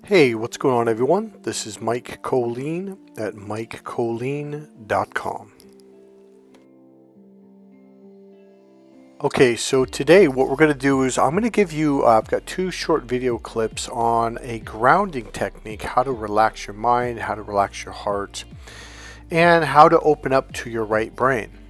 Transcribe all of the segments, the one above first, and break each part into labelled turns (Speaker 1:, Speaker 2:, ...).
Speaker 1: Hey, what's going on, everyone? This is Mike Kollin at MikeKollin.com. Okay, so today what we're going to do is I'm going to give you, I've got two short video clips on a grounding technique, how to relax your mind, how to relax your heart, and how to open up to your right brain.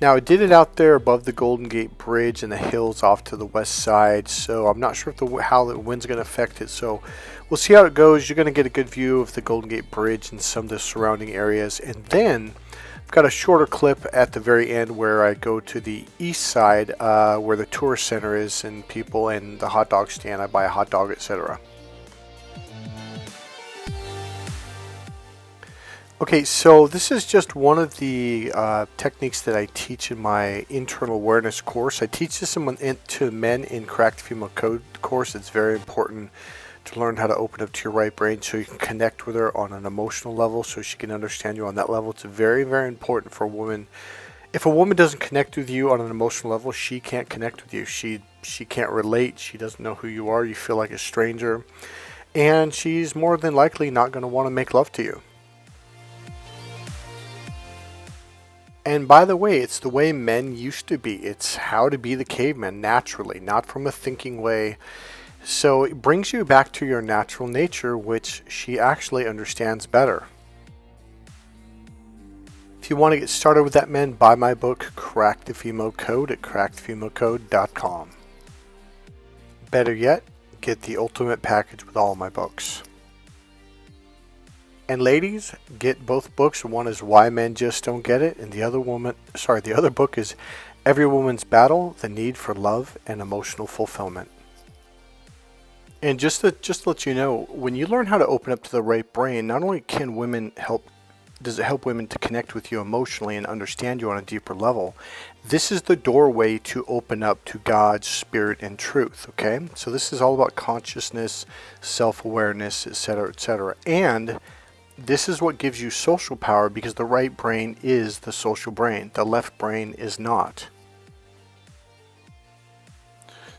Speaker 1: Now, I did it out there above the Golden Gate Bridge and the hills off to the west side, so I'm not sure if how the wind's going to affect it. So we'll see how it goes. You're going to get a good view of the Golden Gate Bridge and some of the surrounding areas. And then I've got a shorter clip at the very end where I go to the east side where the tourist center is and people and the hot dog stand. I buy a hot dog, etc. Okay, so this is just one of the techniques that I teach in my internal awareness course. I teach this to men in Cracked Female Code course. It's very important to learn how to open up to your right brain so you can connect with her on an emotional level so she can understand you on that level. It's very, very important for a woman. If a woman doesn't connect with you on an emotional level, she can't connect with you. She can't relate. She doesn't know who you are. You feel like a stranger. And she's more than likely not going to want to make love to you. And by the way, it's the way men used to be. It's how to be the caveman naturally, not from a thinking way. So it brings you back to your natural nature, which she actually understands better. If you want to get started with that, men, buy my book, Crack the Female Code, at crackedfemalecode.com. Better yet, get the ultimate package with all my books. And ladies, get both books. One is Why Men Just Don't Get It, and the other book is Every Woman's Battle: The Need for Love and Emotional Fulfillment. And just to let you know, when you learn how to open up to the right brain, not only does it help women to connect with you emotionally and understand you on a deeper level, this is the doorway to open up to God's spirit and truth, okay? So this is all about consciousness, self-awareness, etc., etc. And this is what gives you social power, because the right brain is the social brain. The left brain is not.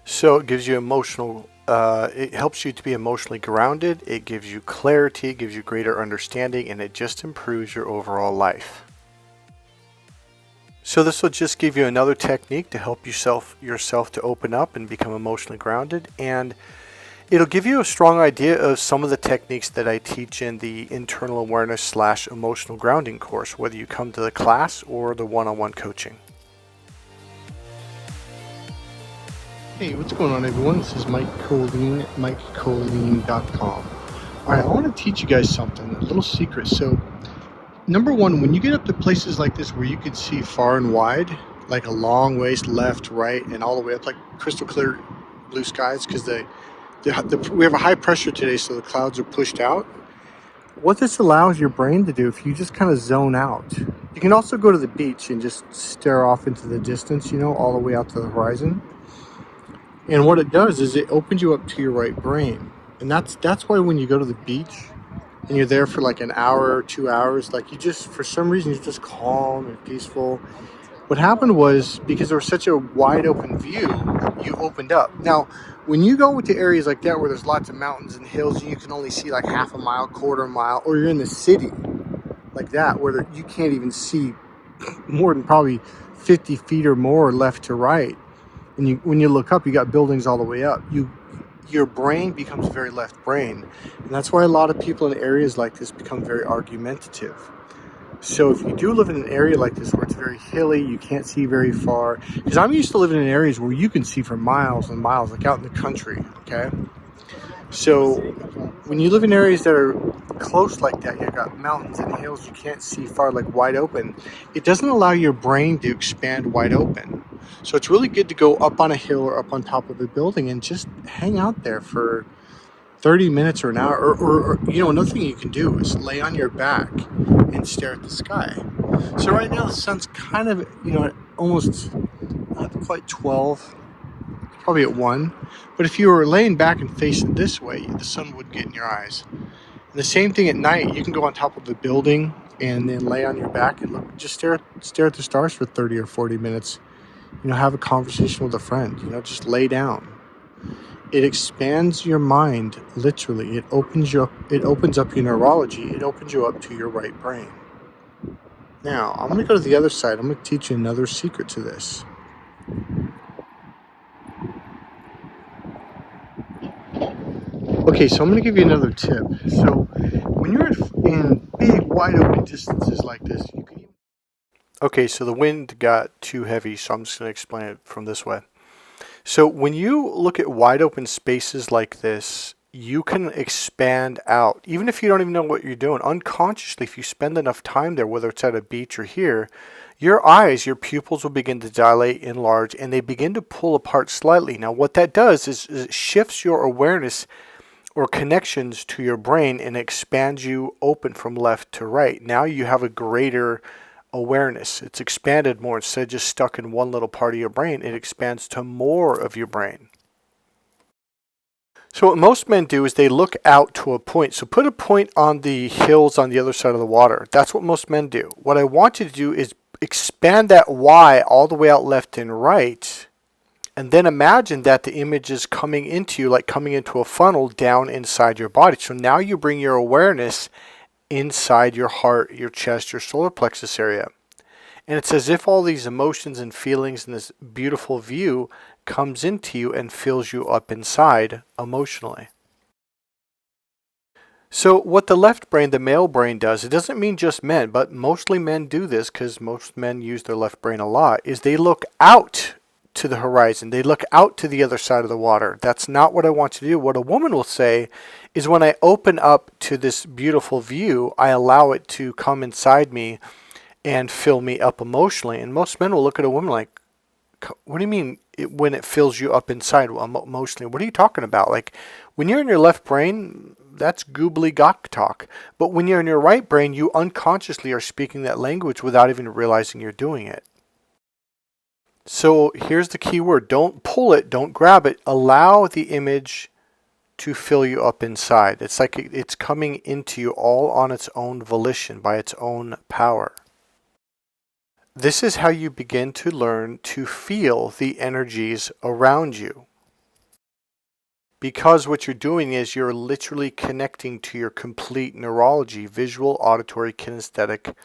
Speaker 1: So it gives you it helps you to be emotionally grounded. It gives you clarity, it gives you greater understanding, and it just improves your overall life. So this will just give you another technique to help yourself to open up and become emotionally grounded, and it'll give you a strong idea of some of the techniques that I teach in the internal awareness / emotional grounding course, whether you come to the class or the one-on-one coaching. Hey, what's going on, everyone? This is Mike Kollin, MikeKollin.com. All right, I want to teach you guys something, a little secret. So, number one, when you get up to places like this where you can see far and wide, like a long ways left, right, and all the way up, like crystal clear blue skies, because we have a high pressure today, so the clouds are pushed out. What this allows your brain to do, if you just kind of zone out, you can also go to the beach and just stare off into the distance, all the way out to the horizon. And what it does is it opens you up to your right brain. And that's why when you go to the beach and you're there for like an hour or 2 hours, like for some reason, you're just calm and peaceful. What happened was, because there was such a wide open view, you opened up. Now, when you go into areas like that where there's lots of mountains and hills, and you can only see like half a mile, quarter mile, or you're in the city like that where you can't even see more than probably 50 feet or more left to right. And when you look up, you got buildings all the way up. Your brain becomes very left brain. And that's why a lot of people in areas like this become very argumentative. So if you do live in an area like this where it's very hilly, you can't see very far, because I'm used to living in areas where you can see for miles and miles, like out in the country, okay? So when you live in areas that are close like that, you've got mountains and hills, you can't see far, like wide open, it doesn't allow your brain to expand wide open. So it's really good to go up on a hill or up on top of a building and just hang out there for 30 minutes or an hour, or another thing you can do is lay on your back and stare at the sky. So right now the sun's kind of, almost not quite 12, probably at 1. But if you were laying back and facing this way, the sun would get in your eyes. And the same thing at night, you can go on top of a building and then lay on your back and just stare at the stars for 30 or 40 minutes. Have a conversation with a friend, just lay down. It expands your mind, literally. It opens up your neurology. It opens you up to your right brain. Now, I'm going to go to the other side. I'm going to teach you another secret to this. Okay, so I'm going to give you another tip. So, when you're in big, wide open distances like this, you can even... Okay, so the wind got too heavy, so I'm just going to explain it from this way. So when you look at wide open spaces like this, you can expand out. Even if you don't even know what you're doing, unconsciously, if you spend enough time there, whether it's at a beach or here, your eyes, your pupils will begin to dilate, enlarge, and they begin to pull apart slightly. Now, what that does is it shifts your awareness or connections to your brain and expands you open from left to right. Now you have a greater awareness. It's expanded more. Instead of just stuck in one little part of your brain, it expands to more of your brain. So what most men do is they look out to a point. So put a point on the hills on the other side of the water. That's what most men do. What I want you to do is expand that Y all the way out left and right. And then imagine that the image is coming into you, like coming into a funnel down inside your body. So now you bring your awareness inside your heart, your chest, your solar plexus area. And it's as if all these emotions and feelings and this beautiful view comes into you and fills you up inside emotionally. So what the left brain, the male brain, does, it doesn't mean just men, but mostly men do this because most men use their left brain a lot, is they look out to the horizon. They look out to the other side of the water. That's not what I want you to do. What a woman will say is when I open up to this beautiful view, I allow it to come inside me and fill me up emotionally. And most men will look at a woman like, what do you mean when it fills you up inside emotionally? What are you talking about? Like when you're in your left brain, that's goobly gawk talk. But when you're in your right brain, you unconsciously are speaking that language without even realizing you're doing it. So here's the key word. Don't pull it. Don't grab it. Allow the image to fill you up inside. It's like it's coming into you all on its own volition, by its own power. This is how you begin to learn to feel the energies around you. Because what you're doing is you're literally connecting to your complete neurology, visual, auditory, kinesthetic,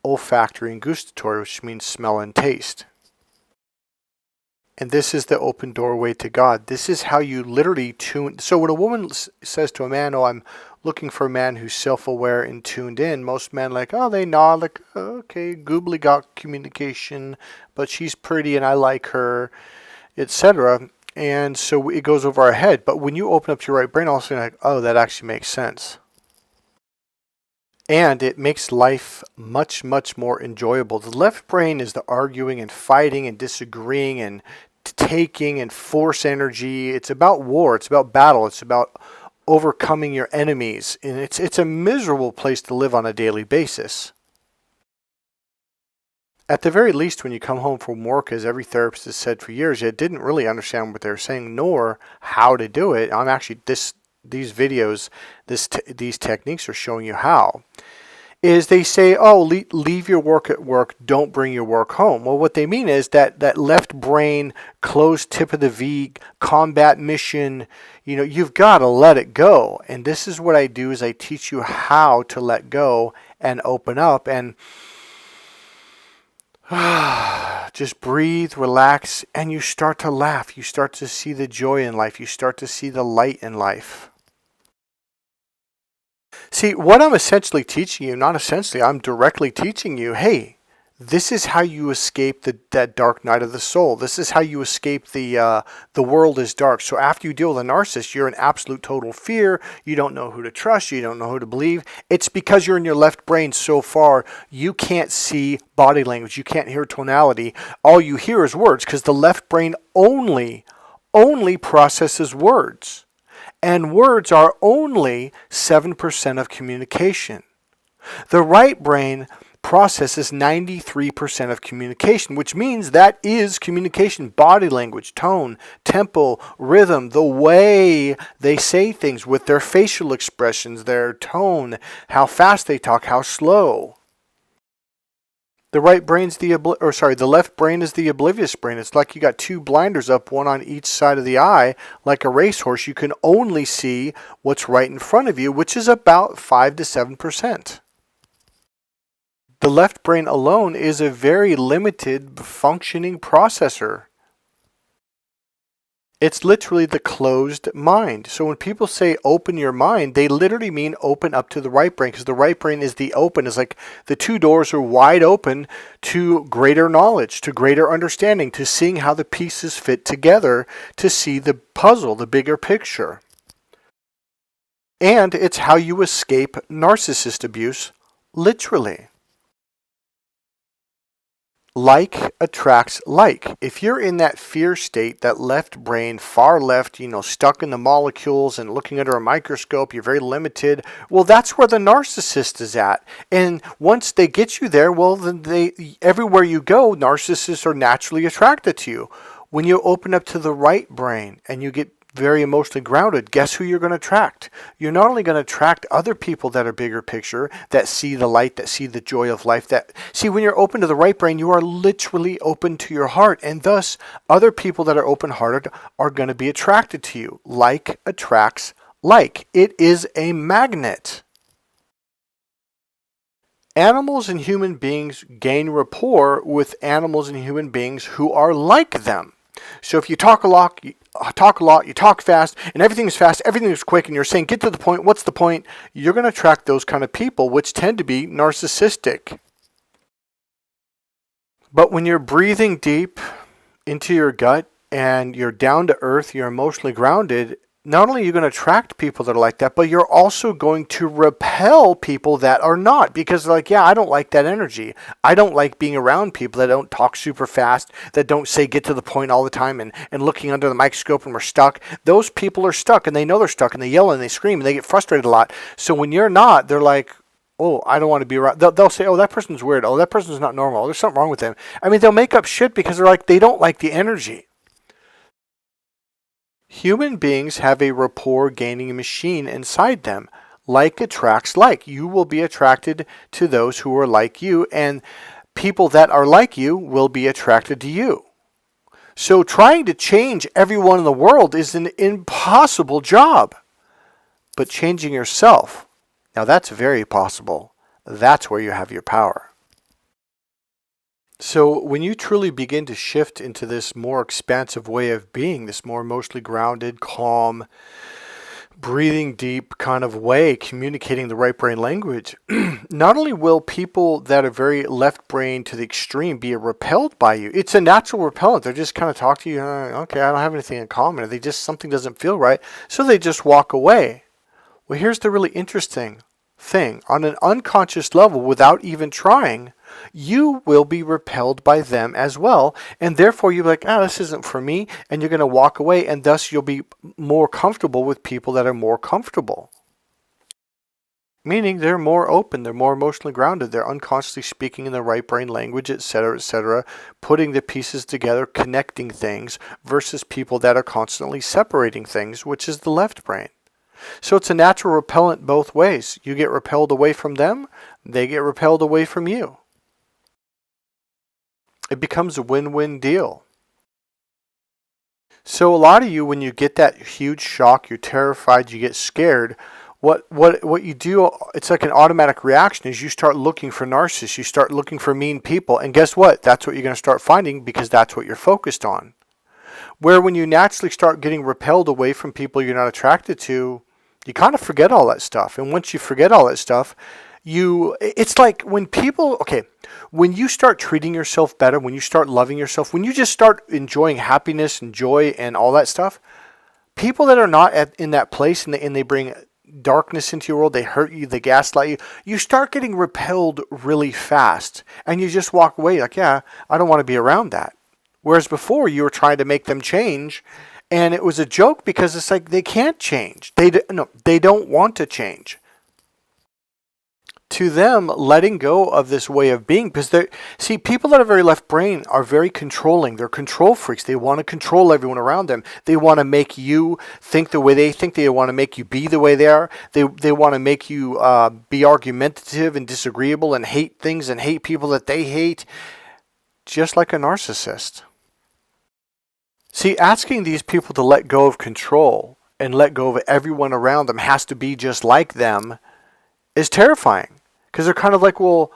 Speaker 1: olfactory, and gustatory, which means smell and taste. And this is the open doorway to God. This is how you literally tune. So when a woman says to a man, oh, I'm looking for a man who's self-aware and tuned in, most men like, oh, they nod like, oh, okay, goobly-gawk communication, but she's pretty and I like her, etc. And so it goes over our head. But when you open up your right brain, all of a sudden, like, oh, that actually makes sense. And it makes life much, much more enjoyable. The left brain is the arguing and fighting and disagreeing and taking and force energy. It's about war. It's about battle. It's about overcoming your enemies. And it's a miserable place to live on a daily basis. At the very least, when you come home from work, as every therapist has said for years, you didn't really understand what they were saying, nor how to do it. I'm actually, these videos, these techniques are showing you how. Is they say, oh, leave your work at work, don't bring your work home. Well, what they mean is that left brain, closed tip of the V, combat mission, you've got to let it go. And this is what I do, is I teach you how to let go and open up and just breathe, relax, and you start to laugh. You start to see the joy in life. You start to see the light in life. See, what I'm essentially teaching you, not essentially, I'm directly teaching you, hey, this is how you escape that dark night of the soul. This is how you escape the world is dark. So after you deal with a narcissist, you're in absolute total fear. You don't know who to trust. You don't know who to believe. It's because you're in your left brain so far, you can't see body language. You can't hear tonality. All you hear is words, because the left brain only processes words. And words are only 7% of communication. The right brain processes 93% of communication, which means that is communication, body language, tone, tempo, rhythm, the way they say things with their facial expressions, their tone, how fast they talk, how slow. The right brain's the left brain is the oblivious brain. It's like you got two blinders up, one on each side of the eye, like a racehorse. You can only see what's right in front of you, which is about 5 to 7%. The left brain alone is a very limited functioning processor. It's literally the closed mind. So when people say open your mind, they literally mean open up to the right brain, because the right brain is the open. It's like the two doors are wide open to greater knowledge, to greater understanding, to seeing how the pieces fit together, to see the puzzle, the bigger picture. And it's how you escape narcissist abuse, literally. Like attracts like. If you're in that fear state, that left brain, far left, stuck in the molecules and looking under a microscope, you're very limited. Well, that's where the narcissist is at. And once they get you there, well, then everywhere you go, narcissists are naturally attracted to you. When you open up to the right brain and you get very emotionally grounded, guess who you're going to attract? You're not only going to attract other people that are bigger picture, that see the light, that see the joy of life, that see when you're open to the right brain, you are literally open to your heart, and thus other people that are open-hearted are going to be attracted to you. Like attracts like. It is a magnet. Animals and human beings gain rapport with animals and human beings who are like them. So if you talk a lot, you talk fast, and everything's fast, everything's quick, and you're saying, get to the point, what's the point? You're going to attract those kind of people, which tend to be narcissistic. But when you're breathing deep into your gut and you're down to earth, you're emotionally grounded, not only are you going to attract people that are like that, but you're also going to repel people that are not, because they're like, yeah, I don't like that energy. I don't like being around people that don't talk super fast, that don't say get to the point all the time and looking under the microscope and we're stuck. Those people are stuck, and they know they're stuck, and they yell and they scream and they get frustrated a lot. So when you're not, they're like, oh, I don't want to be around. They'll say, oh, that person's weird. Oh, that person's not normal. There's something wrong with them. I mean, they'll make up shit because they're like, they don't like the energy. Human beings have a rapport gaining machine inside them. Like attracts like. You will be attracted to those who are like you, and people that are like you will be attracted to you. So trying to change everyone in the world is an impossible job. But changing yourself, now that's very possible. That's where you have your power. So when you truly begin to shift into this more expansive way of being, this more emotionally grounded, calm, breathing deep kind of way, communicating the right brain language, not only will people that are very left brain to the extreme be repelled by you, it's a natural repellent. They're just kind of talk to you, okay, I don't have anything in common. Something doesn't feel right. So they just walk away. Well, here's the really interesting thing. On an unconscious level, without even trying, you will be repelled by them as well, and therefore you're like, this isn't for me, and you're going to walk away, and thus you'll be more comfortable with people that are more comfortable. Meaning they're more open, they're more emotionally grounded, they're unconsciously speaking in the right brain language, etc., putting the pieces together, connecting things, versus people that are constantly separating things, which is the left brain. So it's a natural repellent both ways. You get repelled away from them, they get repelled away from you. It becomes a win-win deal. So a lot of you, when you get that huge shock, you're terrified, you get scared, what you do, it's like an automatic reaction, is you start looking for narcissists, you start looking for mean people, and guess what? That's what you're going to start finding, because that's what you're focused on. Where when you naturally start getting repelled away from people you're not attracted to, you kind of forget all that stuff. And once you forget all that stuff, it's like when when you start treating yourself better, when you start loving yourself, when you just start enjoying happiness and joy and all that stuff, people that are not in that place and they bring darkness into your world, they hurt you, they gaslight you, you start getting repelled really fast. And you just walk away like, yeah, I don't want to be around that. Whereas before you were trying to make them change, and it was a joke because it's like they can't change. They don't want to change. to them, letting go of this way of being, because see, people that are very left brain are very controlling. They're control freaks. They want to control everyone around them. They want to make you think the way they think. They want to make you be the way they are. They want to make you be argumentative and disagreeable and hate things and hate people that they hate, just like a narcissist. See, asking these people to let go of control and let go of everyone around them has to be just like them is terrifying. Because they're kind of like, well,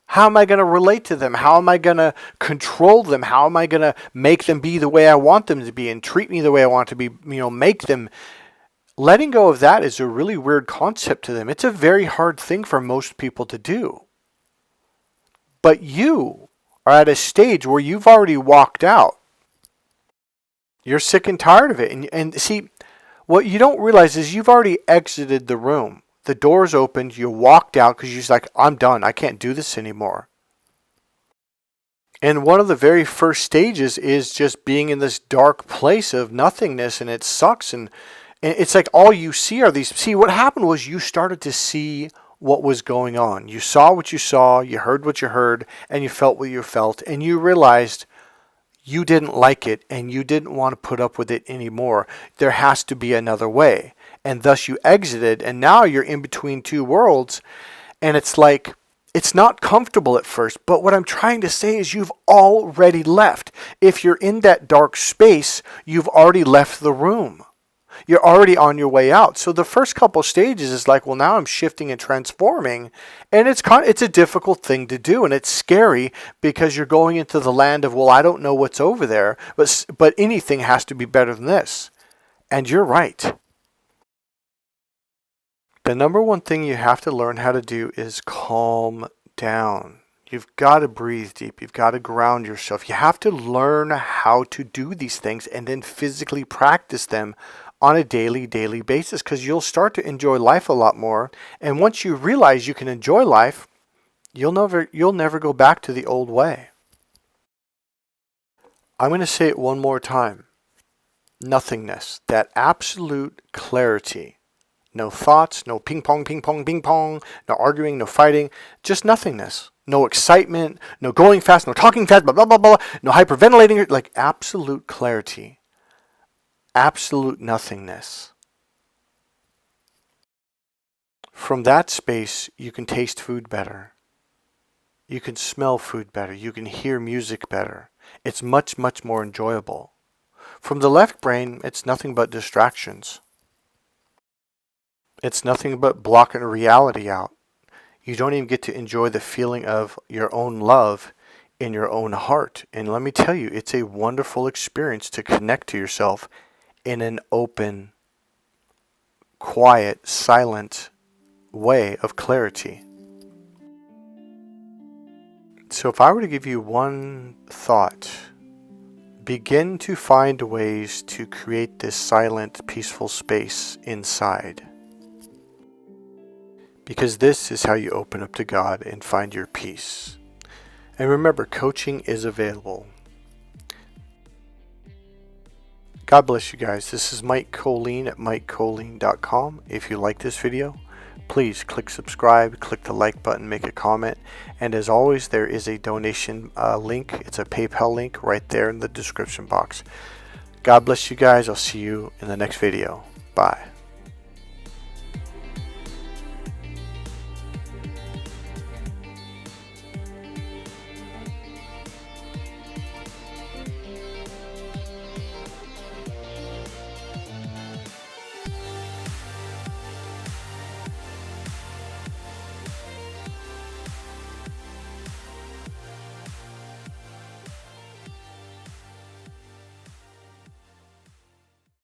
Speaker 1: how am I going to relate to them? How am I going to control them? How am I going to make them be the way I want them to be and treat me the way I want to be, make them. Letting go of that is a really weird concept to them. It's a very hard thing for most people to do. But you are at a stage where you've already walked out. You're sick and tired of it. And see, what you don't realize is you've already exited the room. The doors opened, you walked out because you're just like, I'm done. I can't do this anymore. And one of the very first stages is just being in this dark place of nothingness, and it sucks. And it's like all you see are these. See, what happened was you started to see what was going on. You saw what you saw, you heard what you heard, and you felt what you felt. And you realized you didn't like it and you didn't want to put up with it anymore. There has to be another way. And thus you exited, and now you're in between two worlds, and it's like, it's not comfortable at first, but what I'm trying to say is you've already left. If you're in that dark space, you've already left the room. You're already on your way out. So the first couple stages is like, well, now I'm shifting and transforming, and it's a difficult thing to do, and it's scary because you're going into the land of, well, I don't know what's over there, but anything has to be better than this. And you're right. The number one thing you have to learn how to do is calm down. You've got to breathe deep. You've got to ground yourself. You have to learn how to do these things and then physically practice them on a daily basis, because you'll start to enjoy life a lot more. And once you realize you can enjoy life, you'll never go back to the old way. I'm going to say it one more time. Nothingness, that absolute clarity. No thoughts, no ping pong, no arguing, no fighting, just nothingness. No excitement, no going fast, no talking fast, blah, blah, blah, blah, no hyperventilating, like absolute clarity. Absolute nothingness. From that space, you can taste food better. You can smell food better. You can hear music better. It's much, much more enjoyable. From the left brain, it's nothing but distractions. It's nothing but blocking reality out. You don't even get to enjoy the feeling of your own love in your own heart. And let me tell you, it's a wonderful experience to connect to yourself in an open, quiet, silent way of clarity. So if I were to give you one thought, begin to find ways to create this silent, peaceful space inside. Because this is how you open up to God and find your peace. And remember, coaching is available. God bless you guys. This is Mike Kollin at MikeKollin.com. If you like this video, please click subscribe, click the like button, make a comment. And as always, there is a donation link. It's a PayPal link right there in the description box. God bless you guys. I'll see you in the next video. Bye.